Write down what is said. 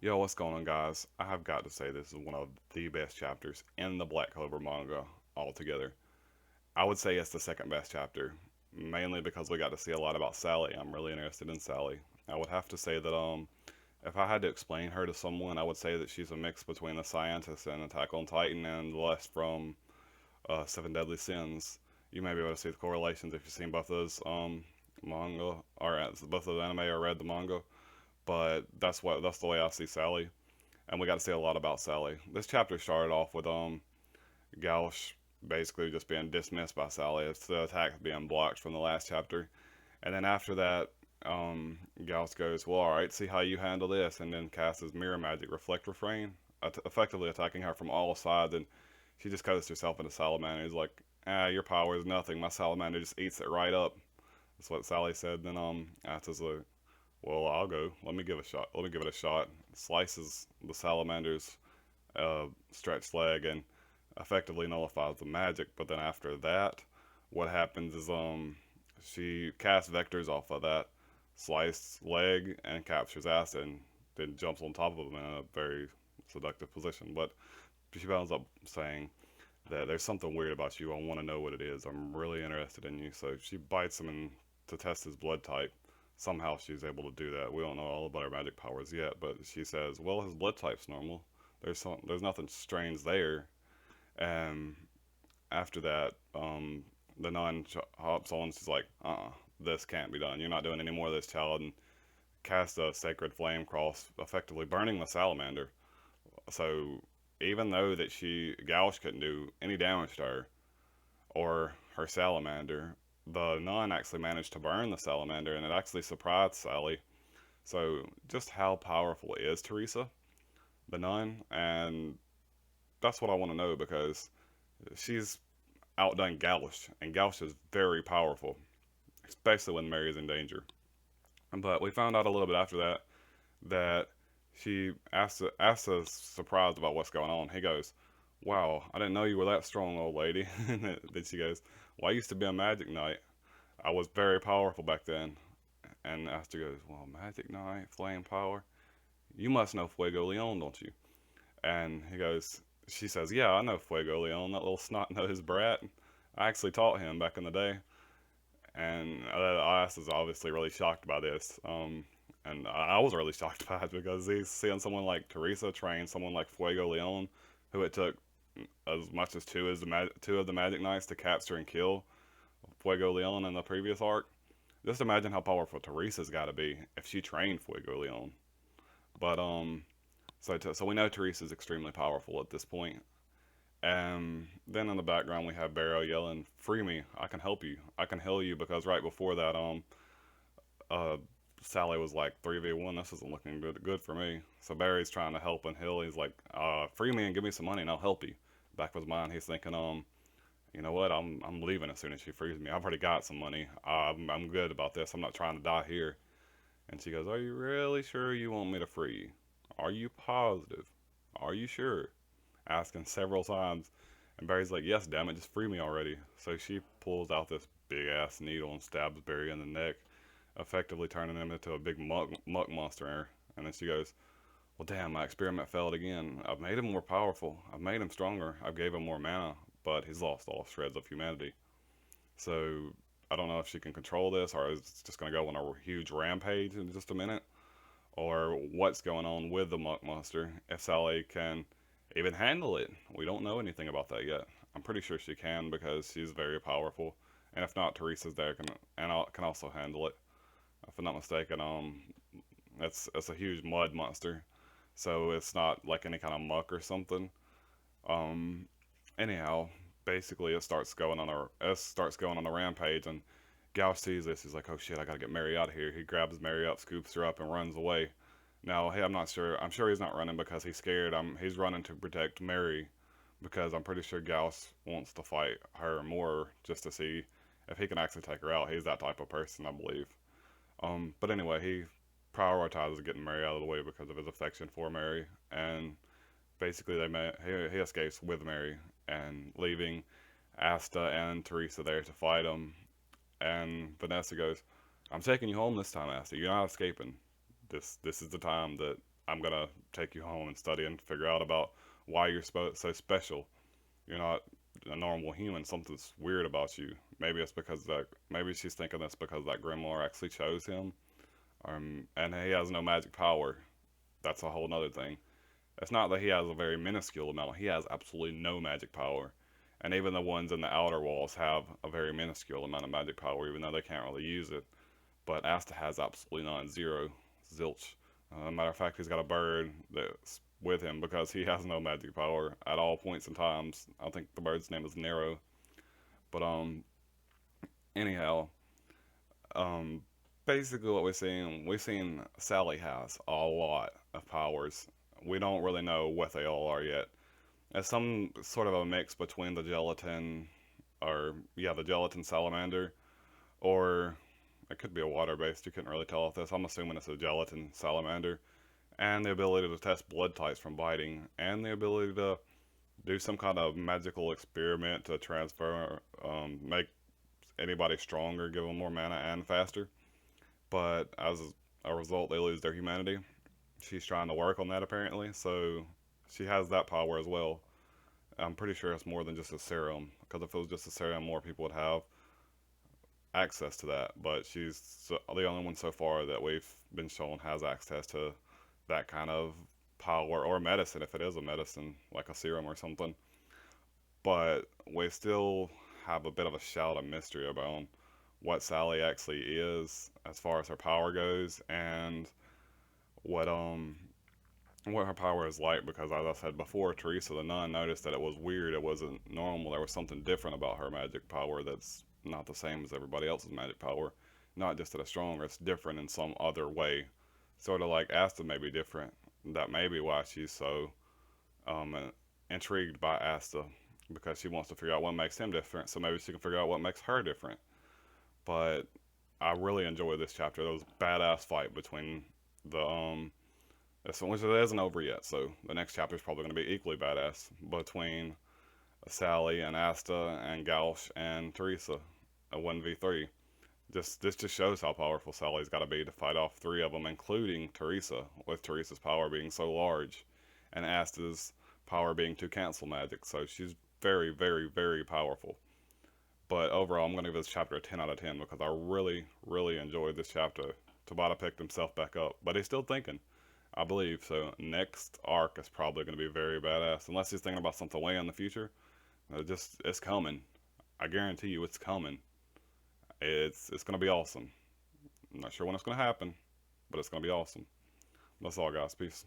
Yo, what's going on, guys? I have got to say this is one of the best chapters in the Black Clover manga altogether. I would say it's the second best chapter, mainly because we got to see a lot about Sally. I'm really interested in Sally. I would have to say that if I had to explain her to someone, I would say that she's a mix between the scientist and Attack on Titan and Lust from Seven Deadly Sins. You may be able to see the correlations if you've seen both of those manga or both of the anime or read the manga. But that's the way I see Sally, and we got to see a lot about Sally. This chapter started off with Gauch basically just being dismissed by Sally. It's the attack being blocked from the last chapter, and then after that, Gauch goes, "Well, all right, see how you handle this," and then casts his mirror magic reflect refrain, effectively attacking her from all sides, and she just cuts herself into salamander. He's like, your power is nothing. My salamander just eats it right up. That's what Sally said. Then Ata's like, well, I'll go. Let me give a shot. Let me give it a shot. Slices the salamander's stretched leg and effectively nullifies the magic. But then after that, what happens is she casts vectors off of that sliced leg and captures acid and then jumps on top of him in a very seductive position. But she ends up saying that there's something weird about you. I want to know what it is. I'm really interested in you. So she bites him and to test his blood type. Somehow she's able to do that. We don't know all about her magic powers yet, but she says, "Well, his blood type's normal. There's nothing strange there." And after that, the nun hops on. She's like, this can't be done. You're not doing any more of this, child." And cast a sacred flame cross, effectively burning the salamander. So even though that Gauch couldn't do any damage to her or her salamander, the nun actually managed to burn the salamander, and it actually surprised Sally. So just how powerful is Teresa, the nun? And that's what I want to know because she's outdone Gauch, and Gauch is very powerful, especially when Mary's in danger. But we found out a little bit after that that she asks us surprised about what's going on. He goes, "Wow, I didn't know you were that strong, old lady." And then she goes, "Well, I used to be a magic knight. I was very powerful back then." And Asta goes, "Well, magic knight, flame power. You must know Fuego Leon, don't you?" And she says, "Yeah, I know Fuego Leon, that little snot nosed brat. I actually taught him back in the day." And Ias is obviously really shocked by this. And I was really shocked by it because he's seeing someone like Teresa train someone like Fuego Leon, who it took as much as two of the Magic Knights to capture and kill Fuego Leon in the previous arc. Just imagine how powerful Teresa's got to be if she trained Fuego Leon. But so we know Teresa's extremely powerful at this point. And then in the background we have Barrow yelling, "Free me! I can help you! I can heal you!" Because right before that, uh, Sally was like 3v1. This isn't looking good for me. So Barry's trying to help and heal. He's like, "Free me and give me some money and I'll help you." Back of his mind, he's thinking, you know what? I'm leaving as soon as she frees me. I've already got some money. I'm good about this. I'm not trying to die here. And she goes, "Are you really sure you want me to free you? Are you positive? Are you sure?" Asking several times. And Barry's like, "Yes, damn it, just free me already." So she pulls out this big ass needle and stabs Barry in the neck, effectively turning him into a big muck monster. And then she goes, "Well, damn, my experiment failed again. I've made him more powerful. I've made him stronger. I've gave him more mana, but he's lost all shreds of humanity." So I don't know if she can control this or is just going to go on a huge rampage in just a minute, or what's going on with the muck monster. If Sally can even handle it, we don't know anything about that yet. I'm pretty sure she can because she's very powerful, and if not, Teresa's there can also handle it. If I'm not mistaken, it's a huge mud monster, so it's not like any kind of muck or something. Um, anyhow, basically it starts going on a rampage, and Gal sees this. He's like, "Oh shit, I gotta get Mary out of here." He grabs Mary up, scoops her up, and runs away. Now, hey, I'm not sure. I'm sure he's not running because he's scared. He's running to protect Mary because I'm pretty sure Gauss wants to fight her more just to see if he can actually take her out. He's that type of person, I believe. But anyway, he prioritizes getting Mary out of the way because of his affection for Mary, and basically he escapes with Mary and leaving Asta and Teresa there to fight him. And Vanessa goes, "I'm taking you home this time, Asta. You're not escaping. This is the time that I'm gonna take you home and study and figure out about why you're so special. You're not a normal human. Something's weird about you. Maybe it's because that. Maybe she's thinking that's because that grimoire actually chose him. And he has no magic power. That's a whole nother thing. It's not that he has a very minuscule amount. He has absolutely no magic power. And even the ones in the outer walls have a very minuscule amount of magic power, even though they can't really use it. But Asta has absolutely none, zero, zilch. Matter of fact, he's got a bird that's with him because he has no magic power at all points and times. I think the bird's name is Nero. But anyhow, um, basically what we've seen Sally has a lot of powers. We don't really know what they all are yet. It's some sort of a mix between the gelatin, or yeah, the gelatin salamander, or it could be a water based. You couldn't really tell with this. I'm assuming it's a gelatin salamander, and the ability to test blood types from biting, and the ability to do some kind of magical experiment to transfer, make anybody stronger, give them more mana and faster. But as a result, they lose their humanity. She's trying to work on that apparently, so she has that power as well. I'm pretty sure it's more than just a serum, because if it was just a serum, more people would have access to that. But she's the only one so far that we've been shown has access to that kind of power or medicine, if it is a medicine, like a serum or something. But we still have a bit of a shroud of mystery about what Sally actually is as far as her power goes, and what um what her power is like, because as I said before, Teresa the nun noticed that it was weird, it wasn't normal, there was something different about her magic power that's not the same as everybody else's magic power. Not just that it's stronger, it's different in some other way. Sort of like Asta may be different. That may be why she's so um, intrigued by Asta, because she wants to figure out what makes him different, so maybe she can figure out what makes her different. But I really enjoyed this chapter. There was a badass fight between the this one, which it isn't over yet, so the next chapter is probably going to be equally badass, between Sally and Asta and Gauch and Teresa, a 1v3. This just shows how powerful Sally's got to be to fight off three of them, including Teresa, with Teresa's power being so large, and Asta's power being to cancel magic. So she's very, very, very powerful. But overall, I'm going to give this chapter a 10 out of 10 because I really, really enjoyed this chapter. Tabata picked himself back up, but he's still thinking, I believe. So next arc is probably going to be very badass, unless he's thinking about something way in the future. It's coming. I guarantee you, it's coming. It's going to be awesome. I'm not sure when it's going to happen, but it's going to be awesome. That's all, guys. Peace.